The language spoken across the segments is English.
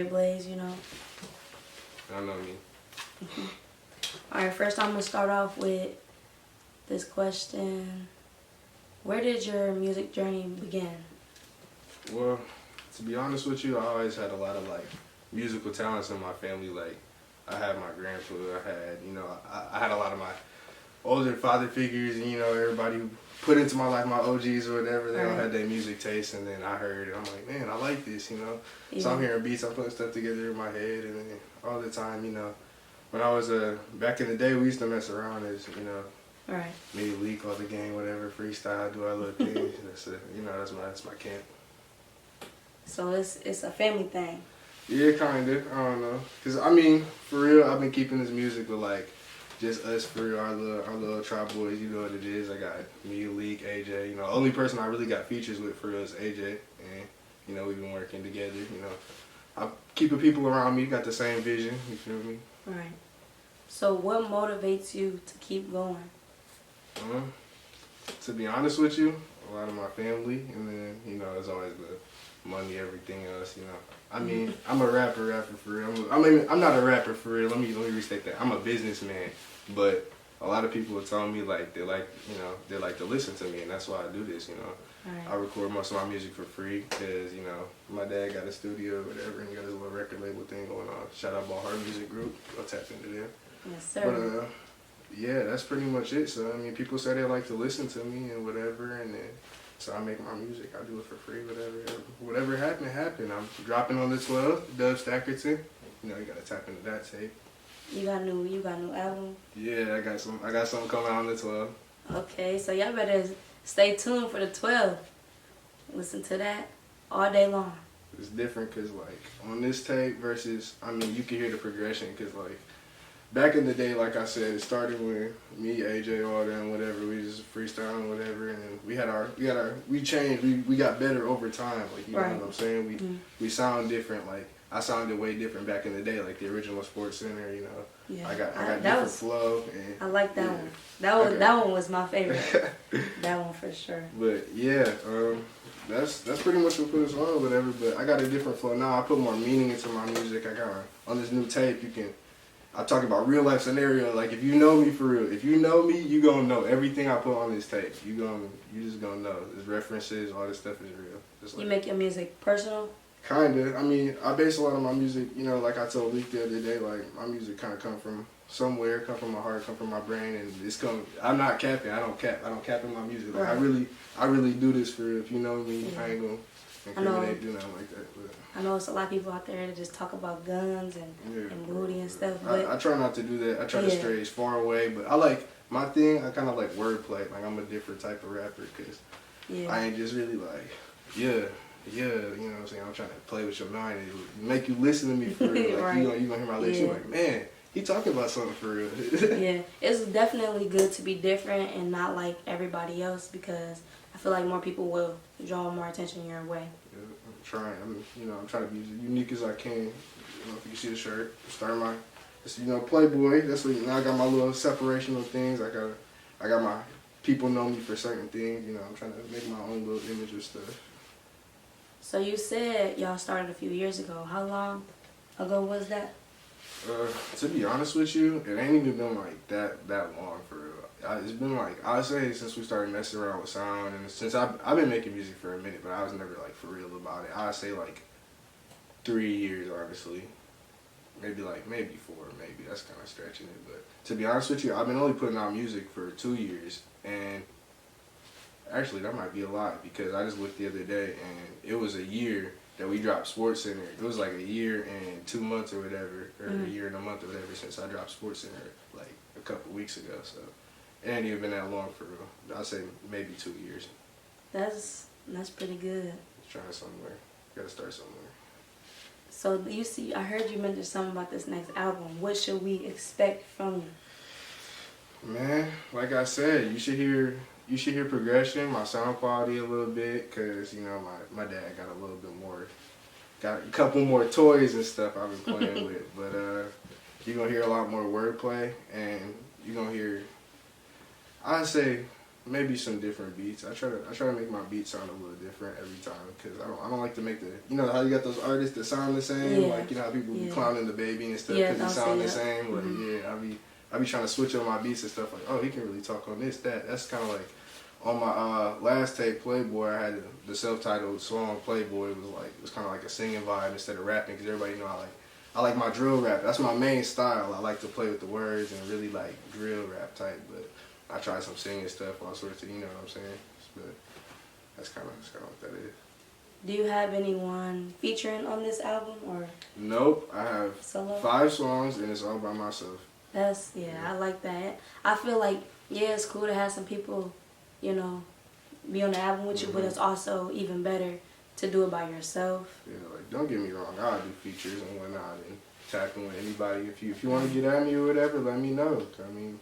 Rayblaze, you know. I know me. Alright, first I'm going to start off with this question. Where did your music journey begin? Well, to be honest with you, I always had a lot of like musical talents in my family. Like I had my grandpa, I had a lot of my older father figures, and everybody who put into my life, my OGs or whatever, they all had their music taste, and then I heard it. I'm like, man, I like this, Yeah. So I'm hearing beats, I'm putting stuff together in my head, and then all the time, when I was back in the day, we used to mess around as Right. maybe leak all the game, whatever, freestyle, do our little things. That's my camp. So it's a family thing. Yeah, kinda. I don't know, cause I mean, for real, I've been keeping this music with like just us for real, our little tribe boys. You know what it is. I got me, Leak, AJ. Only person I really got features with for real is AJ, and we've been working together. I'm keeping people around me got the same vision. You feel me? Right. So what motivates you to keep going? To be honest with you, a lot of my family, and then it's always the money, everything else. I mean, I'm a rapper for real. I'm not a rapper for real. Let me restate that. I'm a businessman, but a lot of people have told me like they like to listen to me, and that's why I do this. Right. I record most of my music for free because my dad got a studio or whatever, and he got his little record label thing going on. Shout out Ball Heart Music Group. Go tap into them. Yes, sir. But yeah, that's pretty much it. So I mean, people say they like to listen to me and whatever, and then so I make my music. I do it for free, whatever happened. I'm dropping on the 12th, Dub Stackerton. You gotta tap into that tape. You got a new album? Yeah, I got something coming out on the 12th. Okay, so y'all better stay tuned for the 12th. Listen to that all day long. It's different because like on this tape versus, I mean, you can hear the progression because like back in the day, like I said, it started with me, AJ, all them, whatever. We just freestyling, whatever, and then we changed. We got better over time. Like you know what I'm saying? We sound different. Like I sounded way different back in the day, like the original Sports Center. Yeah. I got different flow. And, I like that one. That one was my favorite. That one for sure. But yeah, that's pretty much what put us on, whatever. But I got a different flow now. I put more meaning into my music. I got on this new tape. I talk about real life scenario. Like if you know me for real, if you know me, you gonna know everything I put on this tape. You just gonna know. There's references, all this stuff is real. You make your music personal? Kinda. I mean, I base a lot of my music. Like I told Leek the other day, like my music kind of come from somewhere, come from my heart, come from my brain, and I'm not capping. I don't cap in my music. Like I really do this for real. If you know me, I ain't gonna incriminate, do nothing like that. But I know it's a lot of people out there that just talk about guns and booty and stuff. But I try not to do that. I try to stray as far away. But I like my thing. I kind of like wordplay. Like I'm a different type of rapper because I ain't just really like you know what I'm saying? I'm trying to play with your mind and make you listen to me for real. Like you gonna hear my lyrics, you're like, man, he talking about something for real. Yeah, it's definitely good to be different and not like everybody else because I feel like more people will draw more attention your way. Yeah, I'm trying. I'm trying to be as unique as I can. If you see the shirt, it's Playboy. That's what now I got my little separational things. I got my people know me for certain things. I'm trying to make my own little image of stuff. So you said y'all started a few years ago. How long ago was that? To be honest with you, it ain't even been like that long for real. It's been like, I'd say since we started messing around with sound, and since I've been making music for a minute, but I was never like for real about it. I'd say like 3 years, honestly. Maybe 4, maybe. That's kind of stretching it. But to be honest with you, I've been only putting out music for 2 years, and actually that might be a lot because I just looked the other day and it was a year that we dropped Sports Center. It was like a year and 2 months or whatever, or a year and a month or whatever since I dropped Sports Center like a couple weeks ago. So it ain't even been that long for real. I'd say maybe 2 years. That's pretty good. Trying somewhere. Gotta start somewhere. So I heard you mention something about this next album. What should we expect from you? Man, like I said, you should hear progression, my sound quality a little bit, cause my dad got a couple more toys and stuff I've been playing with. But you're gonna hear a lot more wordplay, and you're gonna hear, I'd say maybe some different beats. I try to make my beats sound a little different every time because I don't like to make the, you know how you got those artists that sound the same, like you know how people be clowning the baby and stuff because they sound the same. Like I be trying to switch up my beats and stuff like, oh, he can really talk on this, that. That's kind of like on my last tape, Playboy. I had the self-titled song Playboy. It was kind of like a singing vibe instead of rapping because everybody know I like my drill rap. That's my main style. I like to play with the words and really like drill rap type, but I try some singing stuff, all sorts of, you know what I'm saying? But that's kind of what that is. Do you have anyone featuring on this album or? Nope, I have solo? 5 songs and it's all by myself. That's, I like that. I feel like, it's cool to have some people, you know, be on the album with you, but it's also even better to do it by yourself. Yeah, like, don't get me wrong, I'll do features and whatnot and tap in with anybody. If you want to get at me or whatever, let me know. I mean,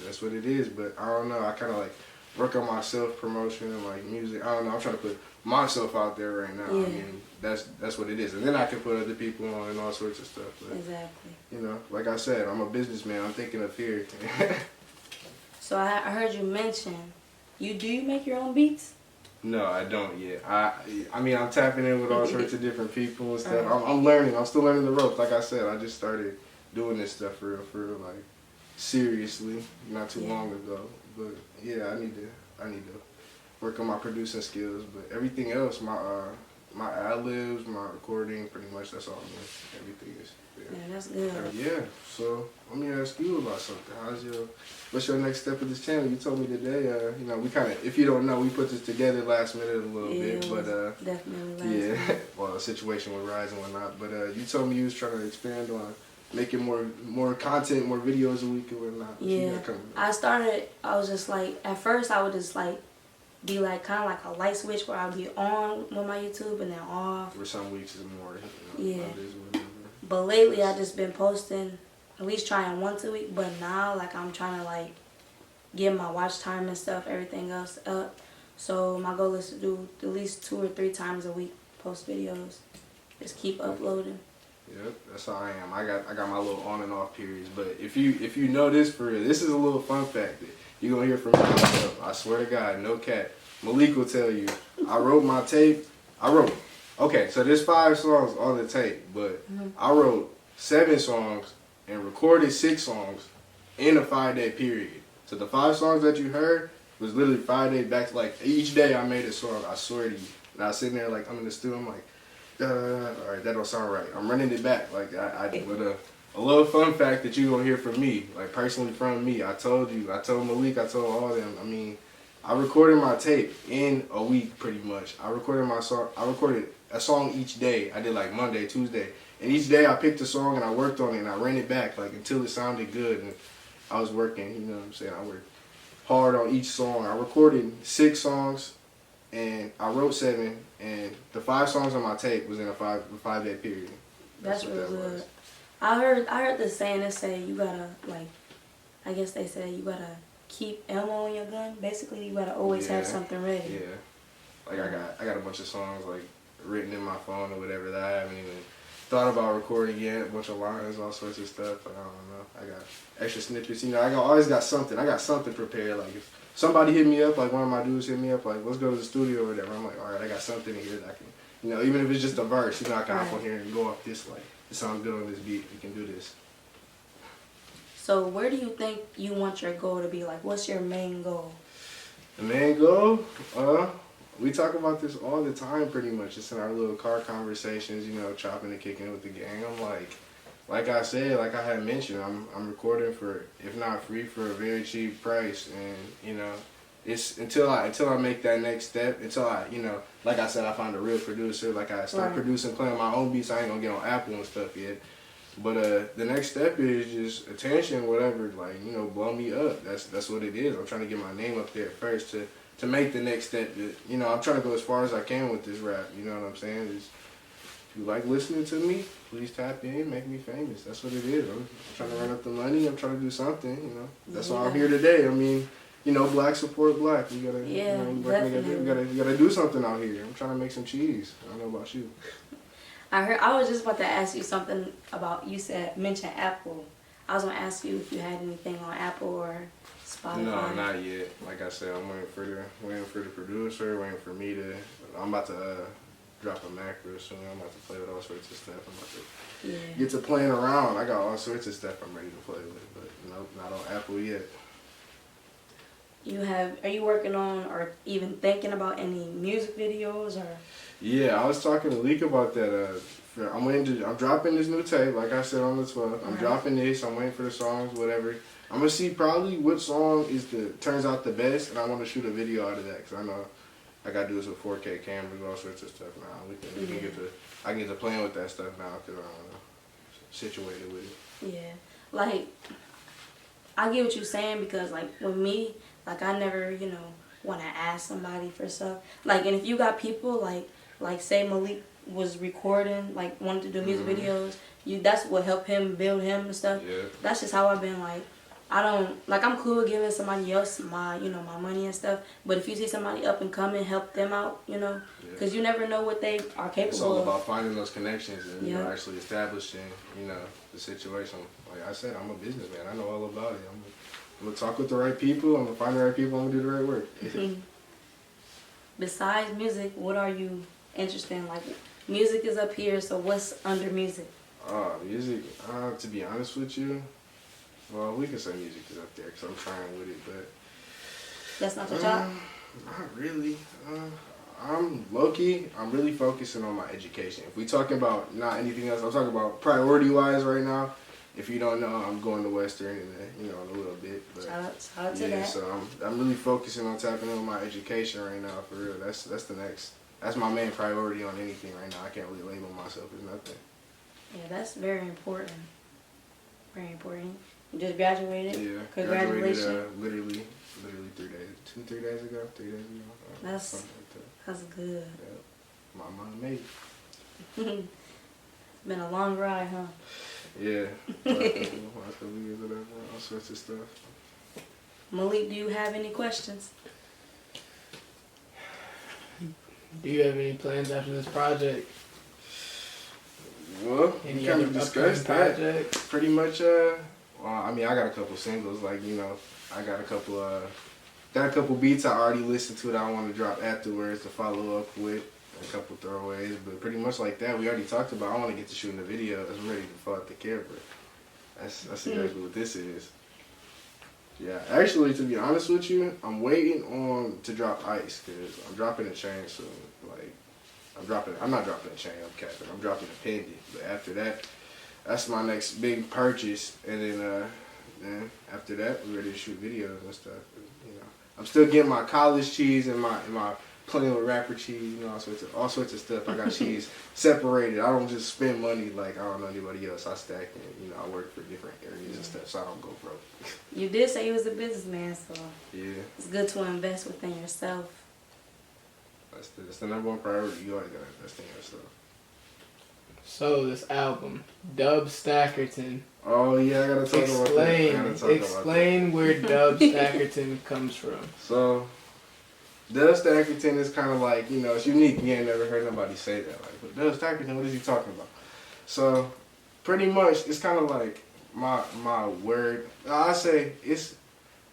that's what it is, but I don't know, I kind of like work on my self-promotion and like music. I don't know, I'm trying to put myself out there right now. I mean, that's what it is. And then I can put other people on and all sorts of stuff. But, exactly. You know, like I said, I'm a businessman. I'm thinking of here. So I heard you mention, do you make your own beats? No, I don't yet. I mean, I'm tapping in with all sorts of different people and stuff. I'm learning. I'm still learning the ropes. Like I said, I just started doing this stuff for real, like seriously, not too long ago. But yeah, I need to work on my producing skills. But everything else, my ad-libs, my recording, pretty much that's all me. Everything is. Yeah, that's good. Yeah, so let me ask you about something. What's your next step with this channel? You told me today, you know, we kind of, if you don't know, we put this together last minute a little bit, but definitely last minute. Well, a situation with Rise and whatnot, but you told me you was trying to expand on making more content, more videos a week and whatnot. I was just like, at first I would just like, be like kind of like a light switch where I'll be on with my YouTube and then off. For some weeks it's more, you know, Mondays or whatever. But lately I just been posting, at least trying once a week, but now like I'm trying to like get my watch time and stuff, everything else up. So my goal is to do at least 2 or 3 times a week, post videos. Just keep uploading. Yep, that's how I am. I got my little on and off periods, but if you know this for real, this is a little fun fact that you're gonna hear from me myself. I swear to God, no cat. Malik will tell you. I wrote my tape. Okay, so there's 5 songs on the tape, but I wrote 7 songs and recorded 6 songs in a 5-day period. So the 5 songs that you heard was literally 5 days back to like each day I made a song. I swear to you. And I was sitting there like I'm in the studio. I'm like, all right, that don't sound right. I'm running it back. Like with a little fun fact that you gonna hear from me, like personally from me. I told you. I told Malik. I told all of them. I mean, I recorded my tape in a week pretty much. I recorded a song each day. I did like Monday, Tuesday. And each day I picked a song and I worked on it and I ran it back like until it sounded good. And I was working, you know what I'm saying? I worked hard on each song. I recorded 6 songs and I wrote 7. And the 5 songs on my tape was in a 5-day period. That's really good. I heard this saying that say you gotta like, I guess they say you gotta keep ammo in your gun. Basically, you gotta always have something ready. Yeah. Like I got a bunch of songs like written in my phone or whatever that I haven't even thought about recording yet. A bunch of lines, all sorts of stuff. But I don't know. I got extra snippets. You know, always got something. I got something prepared. Like if somebody hit me up, like one of my dudes hit me up, like let's go to the studio or whatever. I'm like, all right, I got something in here that I can, you know, even if it's just a verse, you know, I can hop on here and go off this like. It sounds good on this beat. We can do this. So where do you think you want your goal to be? Like, what's your main goal? The main goal? We talk about this all the time pretty much. Just in our little car conversations, you know, chopping and kicking it with the gang. I'm like I said, like I had mentioned, I'm recording for, if not free, for a very cheap price. And, you know, it's until I make that next step, until I, you know, like I said, I find a real producer, like I start producing, playing my own beats, I ain't gonna get on Apple and stuff yet. But the next step is just attention, whatever, like, you know, blow me up. That's what it is. I'm trying to get my name up there first to make the next step. You know, I'm trying to go as far as I can with this rap, you know what I'm saying? If you like listening to me, please tap in, make me famous. That's what it is. I'm trying to run up the money, I'm trying to do something, you know. That's why I'm here today. I mean, you know, black support black. You gotta, you gotta do something out here. I'm trying to make some cheese. I don't know about you. I was just about to ask you something about, mention Apple. I was gonna ask you if you had anything on Apple or Spotify. No, not yet. Like I said, I'm waiting for the producer, waiting for me to. I'm about to drop a Mac real soon. I'm about to play with all sorts of stuff. I'm about to get to playing around. I got all sorts of stuff I'm ready to play with, but nope, not on Apple yet. Are you working on or even thinking about any music videos or? Yeah, I was talking to Leek about that. I'm dropping this new tape, like I said on the 12th. I'm dropping this. I'm waiting for the songs, whatever. I'm gonna see probably what song turns out the best, and I want to shoot a video out of that because I know I gotta do this with 4K cameras, all sorts of stuff now. We can get to I can get to playing with that stuff now because I'm situated with it. Yeah, like I get what you're saying because like with me, like I never want to ask somebody for stuff. Like, and if you got people like say Malik was recording, like wanted to do music videos, that's what helped him build him and stuff. Yeah. That's just how I've been. Like, I don't like I'm cool with giving somebody else my my money and stuff. But if you see somebody up and coming, help them out, because you never know what they are capable of. It's all about finding those connections and actually establishing the situation. Like I said, I'm a businessman. I know all about it. I'm gonna talk with the right people. I'm gonna find the right people. I'm gonna do the right work. Besides music, what are you interested in? Like, music is up here, so what's under music? Music. To be honest with you, well, we can say music is up there because I'm trying with it, but that's not your job. Not really. I'm low-key. I'm really focusing on my education. If we talking about not anything else, I'm talking about priority-wise right now. If you don't know, I'm going to Western in a little bit. But shout out to that. So I'm really focusing on tapping into my education right now, for real. That's my main priority on anything right now. I can't really label myself as nothing. Yeah, that's very important. Very important. You just graduated? Yeah. Congratulations. Graduated literally 3 days ago. That's good. Yeah. My mom made it. It's been a long ride, huh? Yeah. All sorts of stuff. Malik, do you have any questions? Do you have any plans after this project? Well, any we kind other of discussed that. projects? Pretty much, well, I mean, I got a couple singles, like, I got a couple beats I already listened to that I want to drop afterwards to follow up with, a couple throwaways, but pretty much like that, we already talked about. I want to get to shooting the video. I'm ready to fall out the camera. That's exactly what this is. Yeah, actually, to be honest with you, I'm waiting to drop Ice, because I'm dropping a chain soon. Like, I'm not dropping a chain, I'm capping. I'm dropping a pendant. But after that, that's my next big purchase. And then after that, we're ready to shoot videos and stuff. I'm still getting my college cheese and my playing with rapper cheese, all sorts of stuff. I got cheese separated. I don't just spend money like I don't know anybody else. I stack and I work for different areas and stuff, so I don't go broke. You did say you was a businessman, so yeah, it's good to invest within yourself. That's the number one priority. You always gotta invest in yourself. So this album, Dub Stackerton. Oh yeah, I gotta talk about that. Explain where Dub Stackerton comes from. So, Dub Stackerton is kind of like, it's unique. You ain't never heard nobody say that. Like, but Dub Stackerton, what is he talking about? So, pretty much, it's kind of like my word. I say it's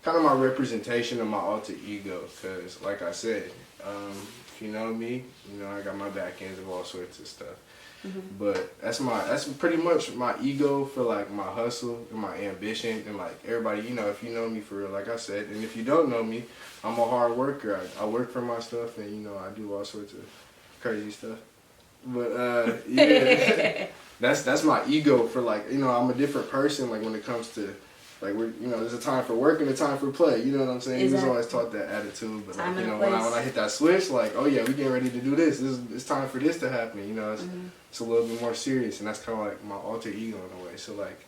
kind of my representation of my alter ego. Because, like I said, if you know me, I got my back ends of all sorts of stuff. Mm-hmm. But that's pretty much my ego for like my hustle and my ambition and like everybody, if you know me for real, like I said, and if you don't know me, I'm a hard worker. I work for my stuff and I do all sorts of crazy stuff. But yeah, that's my ego for like, I'm a different person like when it comes to like there's a time for work and a time for play. You know what I'm saying? Exactly. He was always taught that attitude. But like, when I hit that switch, like, oh yeah, we getting ready to do this. It's time for this to happen. It's a little bit more serious, and that's kind of like my alter ego in a way. So like,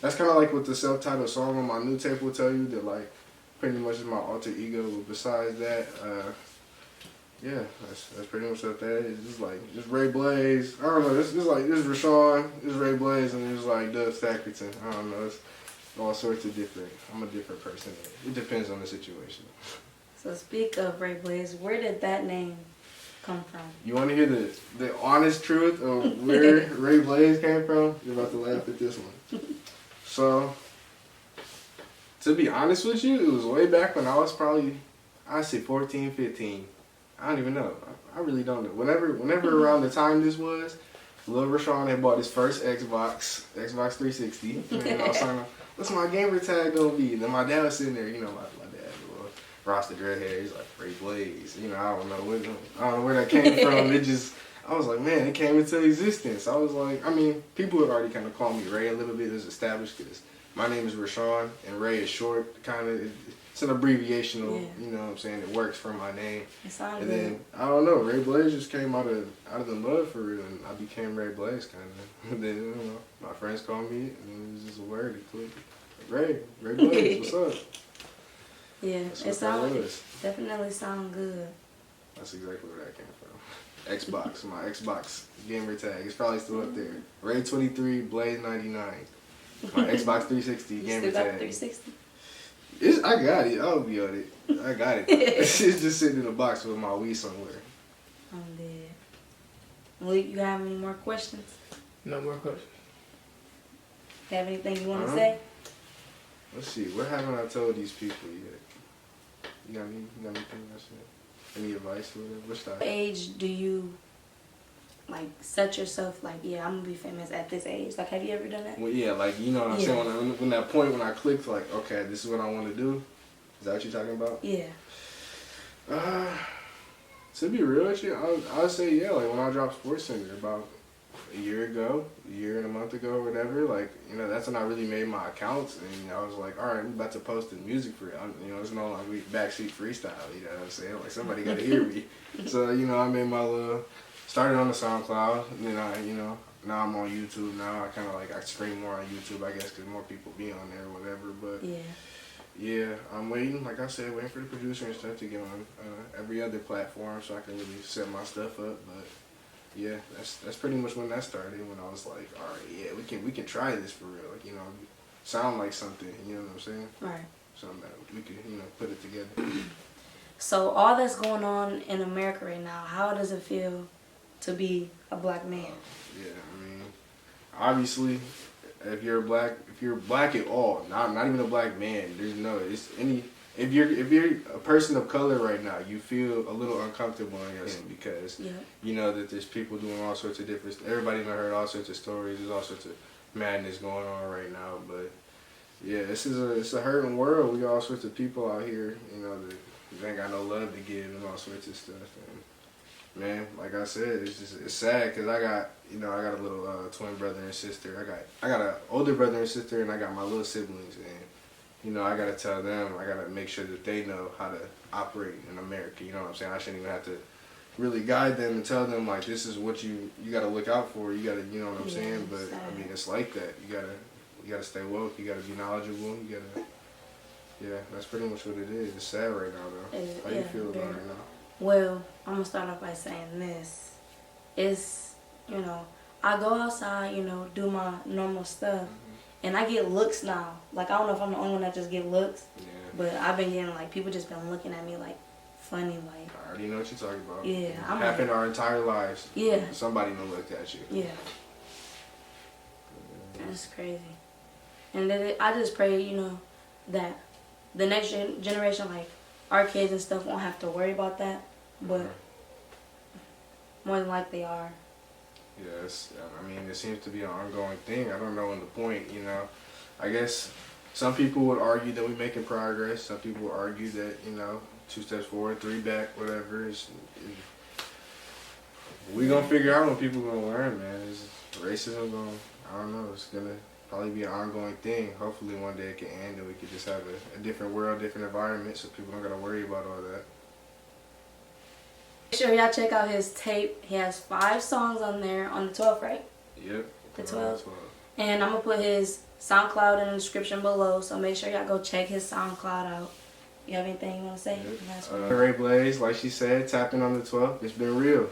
that's kind of like what the self-titled song on my new tape will tell you, that like pretty much is my alter ego. But besides that, yeah, that's pretty much what that is. Just rayblaze. I don't know. This Rashawn, this rayblaze, and it's like Dub Stackerton. I don't know. It's all sorts of different. I'm a different person. It depends on the situation. So speak of rayblaze, where did that name come from? You want to hear the honest truth of where rayblaze came from? You're about to laugh at this one. So, To be honest with you, it was way back when I was probably, I'd say 14, 15. I don't even know. I really don't know. Whenever around the time this was, Lil Rashawn had bought his first Xbox 360. And I was trying to, what's my gamer tag gonna be? And then my dad was sitting there, you know, my dad, Rasta dread hair. He's like rayblaze. You know, I don't know where that came from. It just, I was like, man, it came into existence. I was like, I mean, people had already kind of called me Ray a little bit. It was established because my name is Rashawn and Ray is short, kind of. It's an abbreviational, you know what I'm saying? It works for my name. It sounds and good. then, I don't know, Rayblaze just came out of the mud for real, and I became Rayblaze, kind of. And then, you know, my friends called me, and it was just a word, it clicked. Rayblaze, what's up? Yeah, That's it definitely sound good. That's exactly where that came from. Xbox, my Xbox gamer tag. It's probably still up there. Ray23, Blaze 99. My Xbox 360 You gamer still got tag. 360? I got it. I'll be on it. I got it. It's just sitting in a box with my Wii somewhere. I'm dead. Malik, you have any more questions? No more questions. Have anything you want to Uh-huh. say? Let's see. What haven't I told these people yet? You got anything else? Any advice or whatever? What's What that? age do you like set yourself like, yeah, I'm gonna be famous at this age? Like, have you ever done that? Well, yeah, like, you know what I'm Yeah. saying? When that point when I clicked, like, okay, this is what I want to do. Is that what you're talking about? Yeah. To be real with you, I would say, yeah, like when I dropped Sports Center about a year and a month ago or whatever, like, you know, that's when I really made my accounts, and I was like, all right, I'm about to post the music for it. You know, it's no like backseat freestyle, you know what I'm saying? Like, somebody got to hear me. So, you know, I made my started on the SoundCloud, and then now I'm on YouTube now. I kind of I stream more on YouTube, I guess, because more people be on there or whatever, but yeah, I'm waiting, like I said, waiting for the producer and stuff to get on every other platform so I can really set my stuff up, but yeah, that's pretty much when that started, when I was like, all right, yeah, we can try this for real, like, you know, sound like something, you know what I'm saying? Right. Something that we could, you know, put it together. So all that's going on in America right now, how does it feel to be a black man? Yeah, I mean, obviously, if you're black at all, not even a black man, if you're a person of color right now, you feel a little uncomfortable in your skin because you know that there's people doing all sorts of different. Everybody done heard all sorts of stories. There's all sorts of madness going on right now, but yeah, it's a hurting world. We got all sorts of people out here, you know, that ain't got no love to give and all sorts of stuff. And man, like I said, it's sad because I got a little twin brother and sister. I got an older brother and sister, and I got my little siblings, and you know, I gotta tell them, I gotta make sure that they know how to operate in America. You know what I'm saying? I shouldn't even have to really guide them and tell them like, this is what you gotta look out for. You gotta, you know what I'm saying? But sad. I mean, it's like that. You gotta stay woke. You gotta be knowledgeable. Yeah, that's pretty much what it is. It's sad right now, though. How you feel about it now? Well, I'm gonna start off by saying this. It's, you know, I go outside, you know, do my normal stuff, and I get looks now. Like, I don't know if I'm the only one that just get looks, but I've been getting, like, people just been looking at me, like, funny, like. I already know what you're talking about. Yeah. It happened our entire lives. Yeah. Somebody done looked at you. Yeah. That's crazy. And then I just pray, you know, that the next generation, like, our kids and stuff won't have to worry about that, but more than likely they are. Yes, I mean, it seems to be an ongoing thing. I don't know when the point, you know. I guess some people would argue that we're making progress. Some people would argue that, you know, 2 steps forward, 3 back, whatever. We're going to figure out when people going to learn, man. Racism I don't know, it's going to probably be an ongoing thing. Hopefully one day it can end and we could just have a different world, different environment so people don't got to worry about all that. Make sure y'all check out his tape. He has 5 songs on there on the 12th, right? Yep. The 12th. And I'm going to put his SoundCloud in the description below, so make sure y'all go check his SoundCloud out. You have anything you want to say? Rayblaze, like she said, tapping on the 12th. It's been real.